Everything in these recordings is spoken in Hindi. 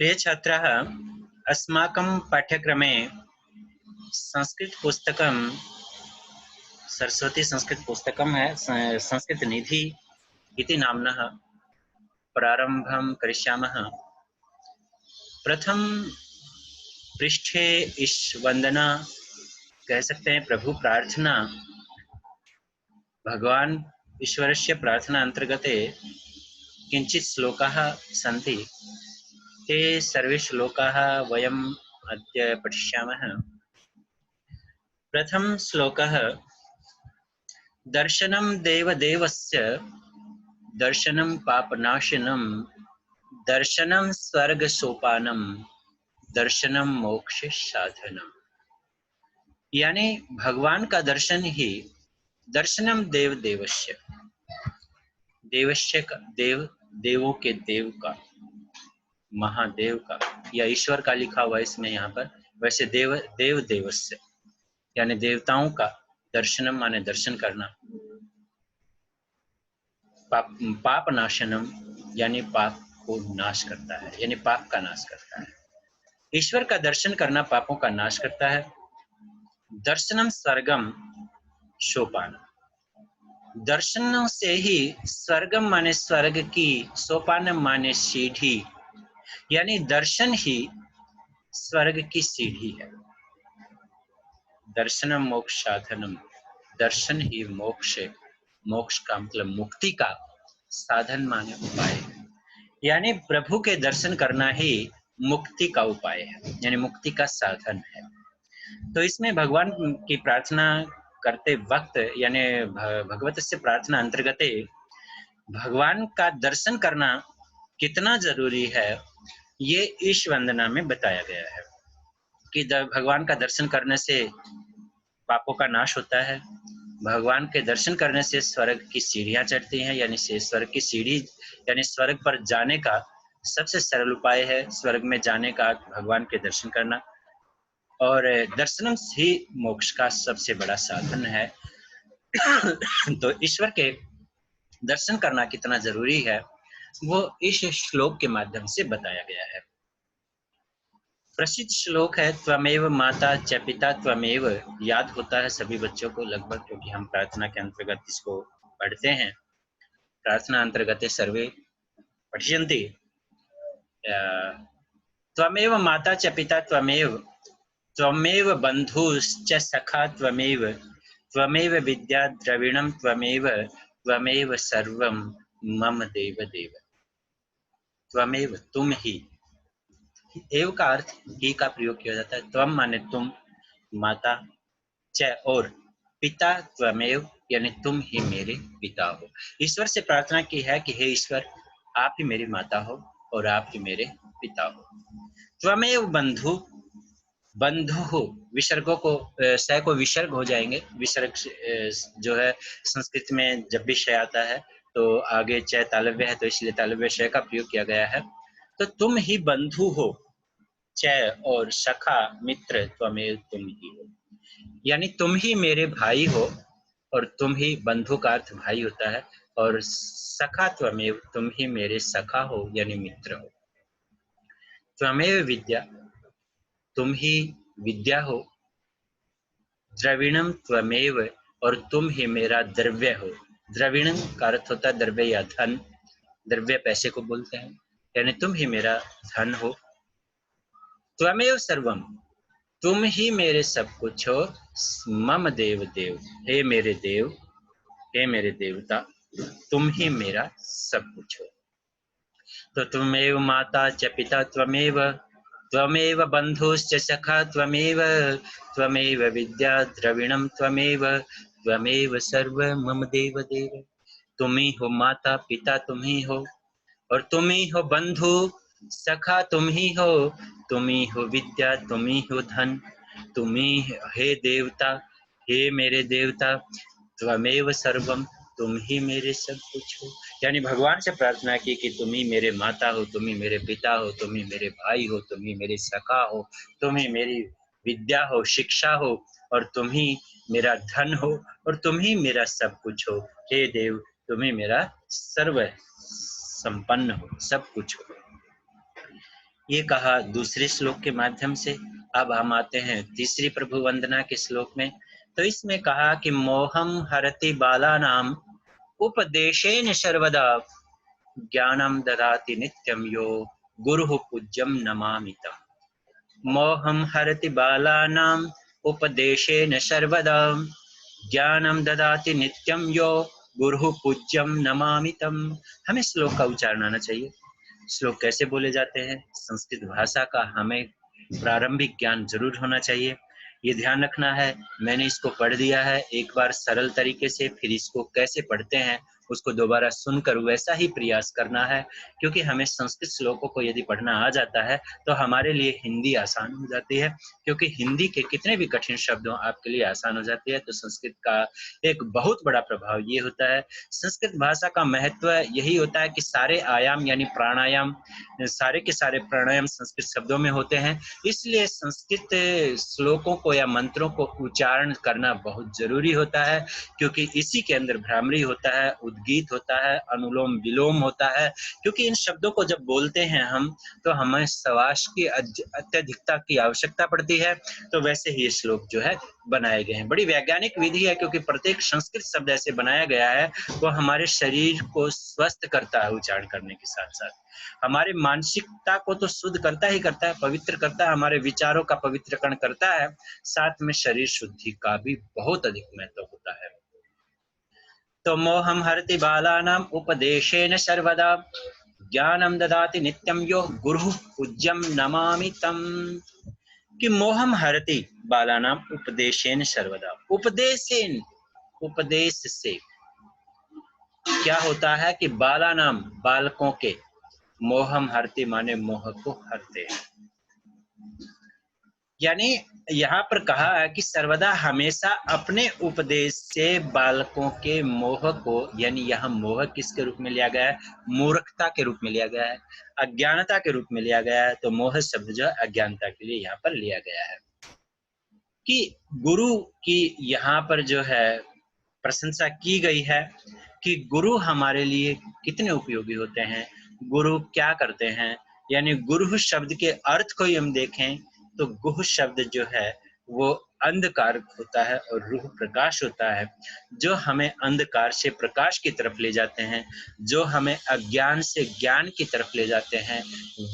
प्रिय छात्राः, अस्माकं पाठ्यक्रमे संस्कृतपुस्तकं सरस्वती संस्कृतपुस्तकं है संस्कृतनिधि इति नाम्नः प्रारम्भं करिष्यामः। प्रथम पृष्ठे ईश-वन्दना कह सकते हैं, प्रभु प्रार्थना, भगवान् ईश्वरस्य प्रार्थना अंतर्गते किञ्चित् श्लोकाः सन्ति। ते सर्वे श्लोकाः वयम् अद्य पठिष्यामः। प्रथम श्लोकः दर्शनं देवदेवस्य दर्शनं पापनाशनं दर्शनं स्वर्गसोपानं दर्शनं मोक्ष साधनम। यानी भगवान का दर्शन ही दर्शनम देव देवस्य, देवस्य का देव, देवों के देव का, महादेव का या ईश्वर का लिखा हुआ इसमें यहाँ पर। वैसे देव देव देवस्य यानी देवताओं का दर्शनम माने दर्शन करना, पाप नाशनम यानी पाप को नाश करता है, यानी पाप का नाश करता है। ईश्वर का दर्शन करना पापों का नाश करता है। दर्शनम स्वर्गम सोपान, दर्शनों से ही स्वर्गम माने स्वर्ग की, सोपानम माने सीढ़ी, यानी दर्शन ही स्वर्ग की सीढ़ी है। दर्शनम मोक्ष साधनम, दर्शन ही मोक्ष, मोक्ष का मतलब मुक्ति का साधन माने उपाय है। यानी प्रभु के दर्शन करना ही मुक्ति का उपाय है, यानी मुक्ति का साधन है। तो इसमें भगवान की प्रार्थना करते वक्त यानी भगवत से प्रार्थना अंतर्गते भगवान का दर्शन करना कितना जरूरी है, ये ईश वंदना में बताया गया है कि भगवान का दर्शन करने से पापों का नाश होता है। भगवान के दर्शन करने से स्वर्ग की सीढ़ियां चढ़ती हैं, यानी से स्वर्ग की सीढ़ी यानी स्वर्ग पर जाने का सबसे सरल उपाय है। स्वर्ग में जाने का भगवान के दर्शन करना, और दर्शनम ही मोक्ष का सबसे बड़ा साधन है। तो ईश्वर के दर्शन करना कितना जरूरी है वो इस श्लोक के माध्यम से बताया गया है। प्रसिद्ध श्लोक है त्वमेव माता च पिता त्वमेव, याद होता है सभी बच्चों को लगभग, क्योंकि हम प्रार्थना के अंतर्गत इसको पढ़ते हैं। प्रार्थना अंतर्गत सर्वे पठियन्ति। त्वमेव माता च पिता त्वमेव, त्वमेव बन्धुश्च सखा त्वमेव, त्वमेव विद्या द्रविणं त्वमेव, त्वमेव सर्वं मम देव देव। त्वमेव तुम ही, एव का अर्थ ही का प्रयोग किया जाता है। त्वम माने तुम, माता, च और पिता त्वमेव यानी तुम ही मेरे पिता हो। ईश्वर से प्रार्थना की है कि हे ईश्वर, आप ही मेरी माता हो और आप ही मेरे पिता हो। त्वमेव बंधु, बंधु हो, विसर्गों को स को विसर्ग हो जाएंगे। विसर्ग जो है संस्कृत में जब भी श आता है तो आगे च तालव्य है, तो इसलिए तालव्य श का प्रयोग किया गया है। तो तुम ही बंधु हो, च और सखा मित्र त्वमेव तुम ही हो, यानी तुम ही मेरे भाई हो, और तुम ही, बंधु का अर्थ भाई होता है, और सखा त्वमेव तुम ही मेरे सखा हो यानी मित्र हो। त्वमेव विद्या, तुम ही विद्या हो। द्रविणम त्वमेव, और तुम ही मेरा द्रव्य हो। द्रविणम का अर्थ होता है द्रव्य या धन, द्रव्य पैसे को बोलते हैं, यानी तुम ही मेरा धन हो। त्वमेव सर्वम, तुम ही मेरे सब कुछ हो। मम देव देव, हे मेरे देव, हे मेरे देवता, तुम ही मेरा सब कुछ हो। तो त्वमेव माता च पिता त्वमेव, त्वमेव बंधुश्च सखा त्वमेव, त्वमेव विद्या द्रविणम त्वमेव, त्वमेव सर्व मम देव देव। तुम ही हो माता पिता, तुम ही हो, और तुम ही हो बंधु सखा, तुम ही हो, तुम ही हो विद्या, तुम ही हो धन, तुम ही हे देवता, हे मेरे देवता, त्वमेव सर्वम, तुम ही मेरे सब कुछ हो। यानी भगवान से प्रार्थना की कि तुम ही मेरे माता हो, तुम ही मेरे पिता हो, तुम ही मेरे भाई हो, तुम ही मेरे सखा हो, तुम ही मेरी विद्या हो, शिक्षा हो, और तुम ही मेरा धन हो, और तुम ही मेरा सब कुछ हो। हे देव, तुम ही मेरा सर्व संपन्न हो, सब कुछ हो। ये कहा दूसरे श्लोक के माध्यम से। अब हम आते हैं तीसरी प्रभु वंदना के श्लोक में। तो इसमें कहा कि मोहम हरति बालानाम उपदेशेन सर्वदा ज्ञानम ददाति नित्यम यो गुरुः पूज्यम नमामितम्। मोहम हरति बालानाम उपदेशेन सर्वदा ज्ञानम ददाति नित्यम यो गुरुः पूज्यम नमामितम्। हमें श्लोक का उच्चारण आना चाहिए। श्लोक कैसे बोले जाते हैं, संस्कृत भाषा का हमें प्रारंभिक ज्ञान जरूर होना चाहिए। ये ध्यान रखना है। मैंने इसको पढ़ दिया है एक बार सरल तरीके से, फिर इसको कैसे पढ़ते हैं उसको दोबारा सुनकर वैसा ही प्रयास करना है, क्योंकि हमें संस्कृत श्लोकों को यदि पढ़ना आ जाता है तो हमारे लिए हिंदी आसान हो जाती है, क्योंकि हिंदी के कितने भी कठिन शब्द हों आपके लिए आसान हो जाती है। तो संस्कृत का एक बहुत बड़ा प्रभाव ये होता है। संस्कृत भाषा का महत्व यही होता है कि सारे आयाम यानी प्राणायाम, सारे के सारे प्राणायाम संस्कृत शब्दों में होते हैं। इसलिए संस्कृत श्लोकों को या मंत्रों को उच्चारण करना बहुत जरूरी होता है, क्योंकि इसी के अंदर भ्रामरी होता है, उद्गीत होता है, अनुलोम विलोम होता है। क्योंकि इन शब्दों को जब बोलते हैं हम तो हमें श्वास की अत्यधिकता की आवश्यकता पड़ती है। तो वैसे ही ये श्लोक जो है बनाए गए हैं। बड़ी वैज्ञानिक विधि है, क्योंकि प्रत्येक संस्कृत शब्द ऐसे बनाया गया है वो हमारे शरीर को स्वस्थ करता है उच्चारण करने के साथ साथ। हमारे मानसिकता को तो शुद्ध करता ही करता है, पवित्र करता है, हमारे विचारों का पवित्रकरण करता है, साथ में शरीर शुद्धि का भी बहुत अधिक महत्व होता है। तो मोहम हरति बालानाम उपदेशेन सर्वदा ज्ञानम ददाति नित्यम यो गुरुः पूज्यम नमामि तम। कि मोहम हरति बालानाम उपदेशेन सर्वदा। उपदेशेन, उपदेश से क्या होता है कि बालानाम बालकों के, मोहम हरति माने मोह को हरते हैं। यानी यहाँ पर कहा है कि सर्वदा हमेशा अपने उपदेश से बालकों के मोह को, यानी यहाँ मोह किसके रूप में लिया गया है, मूर्खता के रूप में लिया गया है, अज्ञानता के रूप में लिया गया है। तो मोह शब्द जो है अज्ञानता के लिए यहाँ पर लिया गया है। कि गुरु की यहाँ पर जो है प्रशंसा की गई है कि गुरु हमारे लिए कितने उपयोगी होते हैं, गुरु क्या करते हैं। यानी गुरु शब्द के अर्थ को हम देखें तो गुह शब्द जो है वो अंधकार होता है और रूह प्रकाश होता है, जो हमें अंधकार से प्रकाश की तरफ ले जाते हैं, जो हमें अज्ञान से ज्ञान की तरफ ले जाते हैं,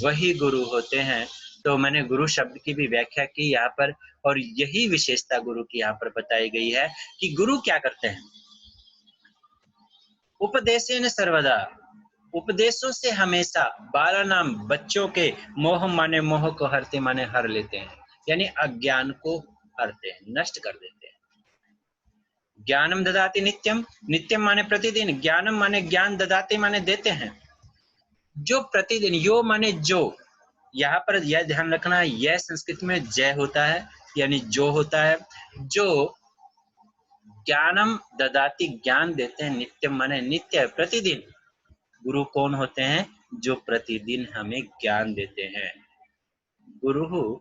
वही गुरु होते हैं। तो मैंने गुरु शब्द की भी व्याख्या की यहाँ पर, और यही विशेषता गुरु की यहाँ पर बताई गई है कि गुरु क्या करते हैं। उपदेशेन सर्वदा, उपदेशों से हमेशा, बाला नाम बच्चों के, मोह माने मोह को हरते माने हर लेते हैं, यानी अज्ञान को हरते हैं, नष्ट कर देते हैं। ज्ञानम ददाति नित्यम, नित्यम माने प्रतिदिन, ज्ञानम माने ज्ञान, ददाति माने देते हैं। जो प्रतिदिन, यो माने जो, यहाँ पर यह ध्यान रखना है, यह संस्कृत में जय होता है, यानी जो होता है, जो ज्ञानम ददाति ज्ञान देते हैं, नित्यम माने नित्य, प्रतिदिन। गुरु कौन होते हैं, जो प्रतिदिन हमें ज्ञान देते हैं। गुरु,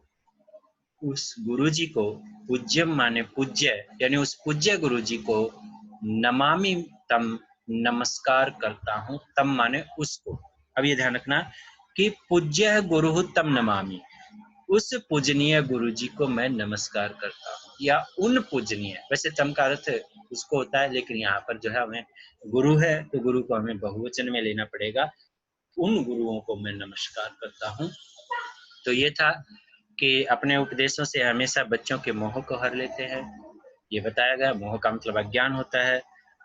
उस गुरु जी को, पूज्यम माने पूज्य, यानी उस पूज्य गुरु जी को, नमामि तम, नमस्कार करता हूँ, तम माने उसको। अब ये ध्यान रखना कि पूज्य गुरु तम नमामि, उस पूजनीय गुरु जी को मैं नमस्कार करता हूँ, या उन पूजनीय, वैसे तम का अर्थ उसको होता है, लेकिन यहाँ पर जो है हमें गुरु है तो गुरु को हमें बहुवचन में लेना पड़ेगा। उन गुरुओं को मैं नमस्कार करता हूँ। तो ये था कि अपने उपदेशों से हमेशा बच्चों के मोह को हर लेते हैं। ये बताया गया, मोह का मतलब अज्ञान होता है,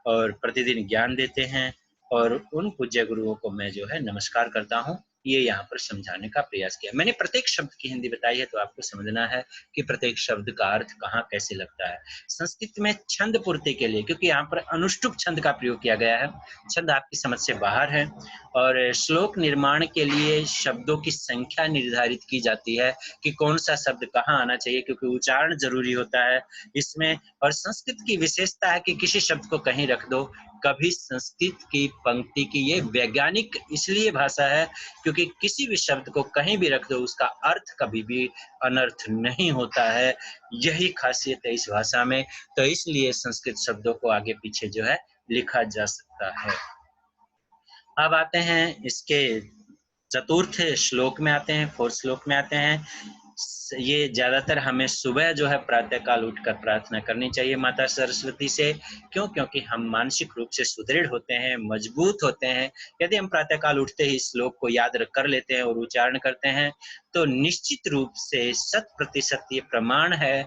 और प्रतिदिन ज्ञान देते हैं, और उन पूज्य गुरुओं को मैं जो है नमस्कार करता हूँ। ये यहाँ पर समझाने का प्रयास किया। मैंने प्रत्येक शब्द की हिंदी बताई है, तो आपको समझना है कि प्रत्येक शब्द का अर्थ कहाँ कैसे लगता है। संस्कृत में छंद पूर्ति के लिए, क्योंकि यहाँ पर अनुष्टुप छंद का प्रयोग किया गया है, छंद आपकी समझ से बाहर है, और श्लोक निर्माण के लिए शब्दों की संख्या निर्धारित की जाती है कि कौन सा शब्द कहाँ आना चाहिए, क्योंकि उच्चारण जरूरी होता है इसमें। और संस्कृत की विशेषता है कि किसी शब्द को कहीं रख दो, कभी संस्कृत की पंक्ति की ये वैज्ञानिक इसलिए भाषा है क्योंकि किसी भी शब्द को कहीं भी रख दो उसका अर्थ कभी भी अनर्थ नहीं होता है। यही खासियत है इस भाषा में। तो इसलिए संस्कृत शब्दों को आगे पीछे जो है लिखा जा सकता है। अब आते हैं इसके चतुर्थ श्लोक में आते हैं, 4th श्लोक में आते हैं। ये ज्यादातर हमें सुबह जो है प्रातःकाल उठकर प्रार्थना करनी चाहिए माता सरस्वती से। क्यों? क्योंकि हम मानसिक रूप से सुदृढ़ होते हैं, मजबूत होते हैं। यदि हम प्रातःकाल उठते ही श्लोक को याद कर लेते हैं और उच्चारण करते हैं तो निश्चित रूप से 100% ये प्रमाण है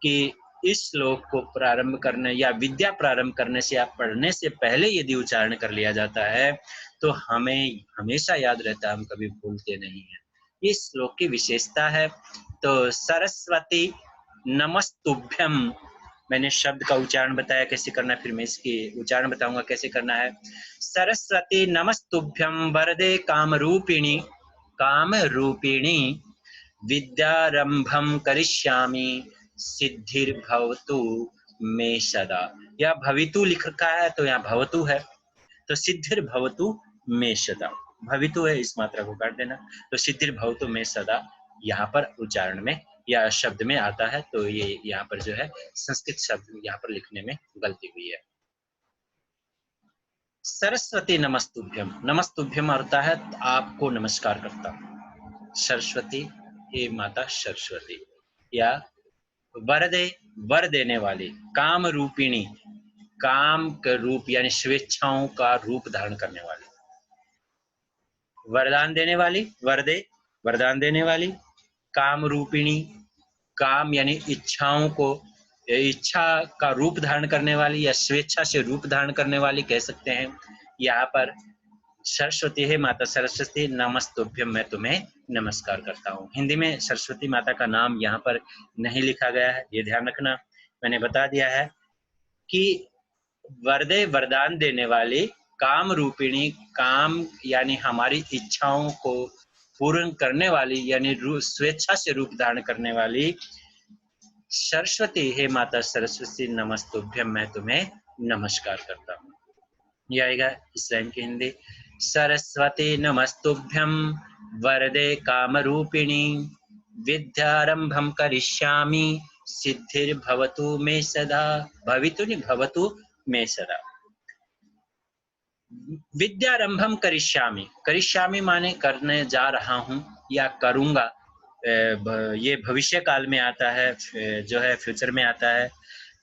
कि इस श्लोक को प्रारंभ करने या विद्या प्रारंभ करने से या पढ़ने से पहले यदि उच्चारण कर लिया जाता है तो हमें हमेशा याद रहता है, हम कभी भूलते नहीं हैं। इस श्लोक की विशेषता है। तो सरस्वती नमस्तुभ्यम, मैंने शब्द का उच्चारण बताया कैसे करना है, फिर मैं इसकी उच्चारण बताऊंगा कैसे करना है। सरस्वती नमस्तुभ्यम वरदे कामरूपिणी, कामरूपिणी विद्यारंभम करिष्यामि सिद्धिर्भवतु मे सदा। या भवितु लिख रखा है तो यहाँ भवतु है, तो सिद्धिर्भवतु मे सदा, भवितु है इस मात्रा को काट देना, तो सिद्धिर्भवतु मे सदा यहाँ पर उच्चारण में या शब्द में आता है। तो ये यहाँ पर जो है संस्कृत शब्द यहाँ पर लिखने में गलती हुई है। सरस्वती नमस्तुभ्यम, नमस्तुभ्यम अर्थ है आपको नमस्कार करता हूँ। सरस्वती, हे माता सरस्वती। या वरदे, वर देने वाली, काम रूपिणी, काम का रूप यानी स्वेच्छाओं का रूप धारण करने वाली, वरदान देने वाली, वरदे वरदान देने वाली, काम रूपिणी, काम यानी इच्छाओं को, इच्छा का रूप धारण करने वाली या स्वेच्छा से रूप धारण करने वाली कह सकते हैं। यहाँ पर सरस्वती है माता सरस्वती नमस्तुभ्यम, मैं तुम्हें नमस्कार करता हूँ। हिंदी में सरस्वती माता का नाम यहाँ पर नहीं लिखा गया है, ये ध्यान रखना। मैंने बता दिया है कि वरदे वरदान देने वाली, काम रूपिणी, काम यानी हमारी इच्छाओं को पूर्ण करने वाली यानी स्वेच्छा से रूप धारण करने वाली सरस्वती है माता सरस्वती नमस्तुभ्यम, मैं तुम्हें नमस्कार करता हूँ। ये आएगा इस लाइन की हिंदी। सरस्वती नमस्तुभ्यम वरदे कामरूपिणी विद्यारंभम करिष्यामि सिद्धिर्भवतु मे सदा, भवितु नहीं भवतु मे सदा। विद्यारंभम करिष्यामि, करिष्यामि माने करने जा रहा हूँ या करूँगा, ये भविष्य काल में आता है, जो है फ्यूचर में आता है।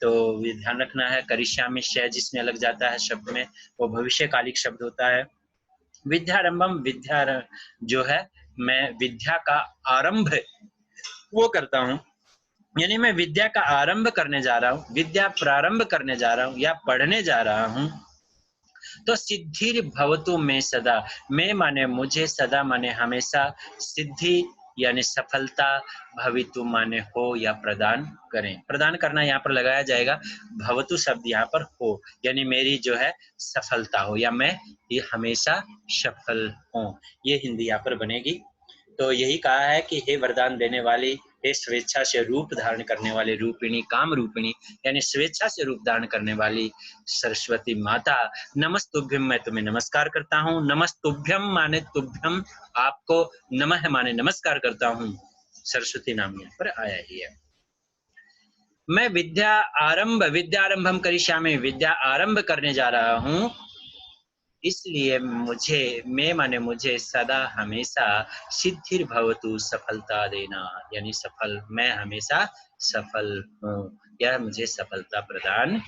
तो ये ध्यान रखना है, करिष्यामि शय जिसमें लग जाता है शब्द में वो भविष्यकालिक शब्द होता है। विद्यारंभम, विद्या जो है मैं विद्या का आरंभ वो करता हूँ, यानी मैं विद्या का आरंभ करने जा रहा हूँ, विद्या प्रारंभ करने जा रहा हूँ या पढ़ने जा रहा हूँ। तो सिद्धि भवतु में सदा, मैं माने मुझे, सदा माने हमेशा, सिद्धि यानी सफलता, भवितु माने हो या प्रदान करें, प्रदान करना यहाँ पर लगाया जाएगा। भवतु शब्द यहाँ पर हो यानी मेरी जो है सफलता हो या मैं ये हमेशा सफल हूँ, ये हिंदी यहाँ पर बनेगी। तो यही कहा है कि हे वरदान देने वाली, हे स्वेच्छा से रूप धारण करने वाली रूपिणी, काम रूपिणी यानी स्वेच्छा से रूप धारण करने वाली सरस्वती माता, नमस्तुभ्यम, मैं तुम्हें नमस्कार करता हूँ। नमस्तुभ्यम माने तुभ्यम, आपको, नमः माने नमस्कार करता हूँ, सरस्वती नाम यहाँ पर आया ही है। मैं विद्या आरंभम करिष्यामि, विद्या आरंभ करने जा रहा हूँ, इसलिए मुझे, मैं माने मुझे, सदा हमेशा, सिद्धिर्भवतु सफलता देना यानी सफल, मैं हमेशा सफल हूँ या मुझे सफलता प्रदान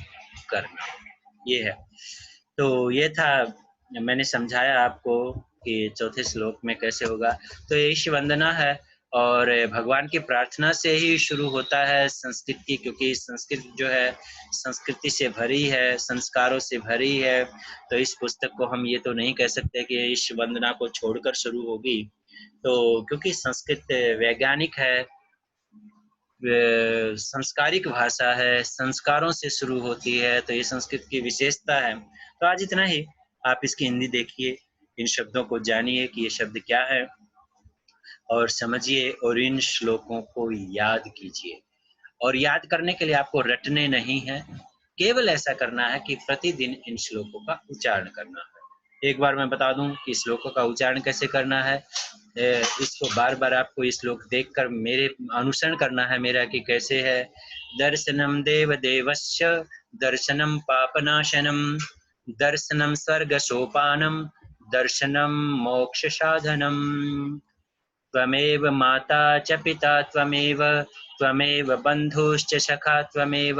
करना, ये है। तो ये था, मैंने समझाया आपको कि चौथे श्लोक में कैसे होगा। तो ये ईश वंदना है और भगवान की प्रार्थना से ही शुरू होता है संस्कृत की, क्योंकि संस्कृत जो है संस्कृति से भरी है, संस्कारों से भरी है। तो इस पुस्तक को हम ये तो नहीं कह सकते कि ईश वंदना को छोड़कर शुरू होगी, तो क्योंकि संस्कृत वैज्ञानिक है, संस्कारिक भाषा है, संस्कारों से शुरू होती है, तो ये संस्कृत की विशेषता है। तो आज इतना ही, आप इसकी हिंदी देखिए, इन शब्दों को जानिए कि ये शब्द क्या है और समझिए और इन श्लोकों को याद कीजिए। और याद करने के लिए आपको रटने नहीं है, केवल ऐसा करना है कि प्रतिदिन इन श्लोकों का उच्चारण करना है। एक बार मैं बता दूं कि श्लोकों का उच्चारण कैसे करना है। इसको बार बार आपको इस श्लोक देखकर मेरे अनुसरण करना है मेरा कि कैसे है। दर्शनम देव देवस्य दर्शनम पापनाशनम दर्शनम स्वर्ग सोपानम दर्शनं मोक्षसाधनम्। त्वमेव माता च पिता त्वमेव, त्वमेव बन्धुश्च सखा त्वमेव,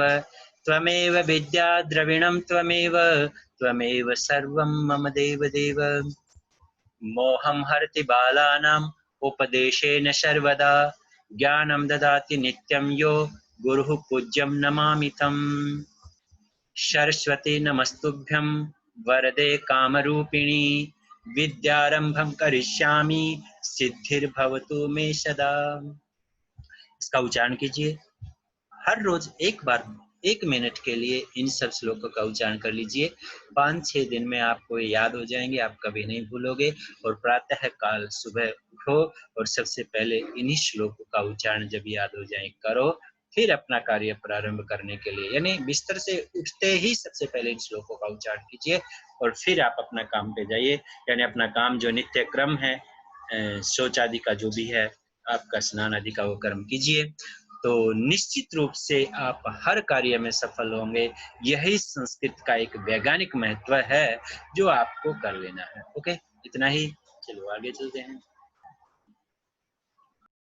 त्वमेव विद्या द्रविणं त्वमेव, त्वमेव सर्वं मम देवदेव। मोहं हरति बालानाम् उपदेशेन सर्वदा, ज्ञानं ददाति नित्यं यो गुरुः पूज्यं नमामि तम्। सरस्वती नमस्तुभ्यं वरदे कामरूपिणी, विद्यारंभं करिष्यामि सिद्धिर्भवतु मे सदा। इसका उच्चारण कीजिए। हर रोज एक बार 1 मिनट के लिए इन सब श्लोकों का उच्चारण कर लीजिए। 5-6 दिन में आपको याद हो जाएंगे, आप कभी नहीं भूलोगे। और प्रातः काल सुबह उठो और सबसे पहले इन्हीं श्लोकों का उच्चारण जब याद हो जाए करो, फिर अपना कार्य प्रारंभ करने के लिए, यानी बिस्तर से उठते ही सबसे पहले इन श्लोकों का उच्चारण कीजिए और फिर आप अपना काम पे जाइए। यानी अपना काम जो नित्य क्रम है, शौच आदि का जो भी है, आपका स्नान आदि का वो कर्म कीजिए, तो निश्चित रूप से आप हर कार्य में सफल होंगे। यही संस्कृत का एक वैज्ञानिक महत्व है जो आपको कर लेना है। ओके, इतना ही। चलो आगे चलते हैं।